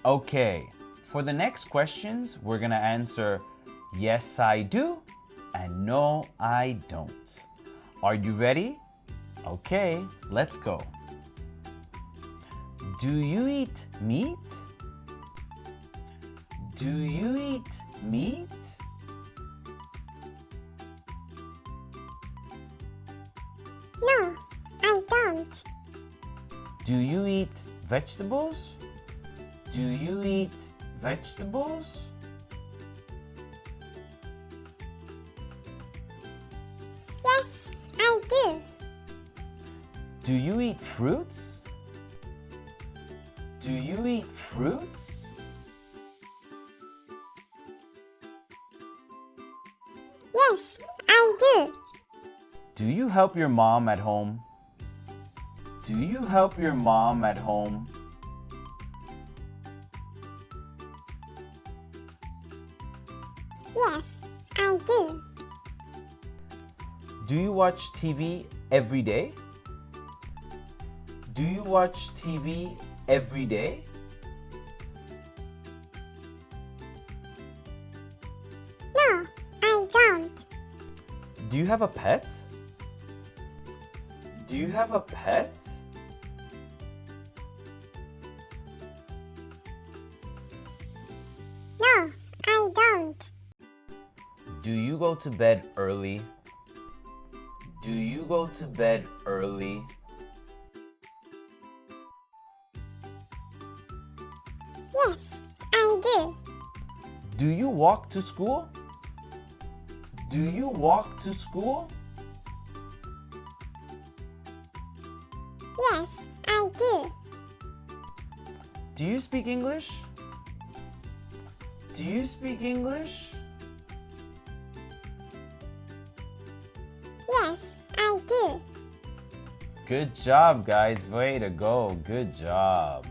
Okay, for the next questions, we're gonna answer yes, I do, and no, I don't. Are you ready? Okay, let's go. Do you eat meat? Do you eat meat? No, I don't. Do you eat vegetables? Do you eat vegetables? Yes, I do. Do you eat fruits? Do you eat fruits? Yes, I do. Do you help your mom at home? Do you help your mom at home? Yes, I do. Do you watch TV every day? Do you watch TV every day? No, I don't. Do you have a pet? Do you have a pet? No, I don't. Do you go to bed early? Do you go to bed early? Yes, I do. Do you walk to school? Do you walk to school? Yes, I do. Do you speak English? Do you speak English? Yes, I do. Good job, guys. Way to go. Good job.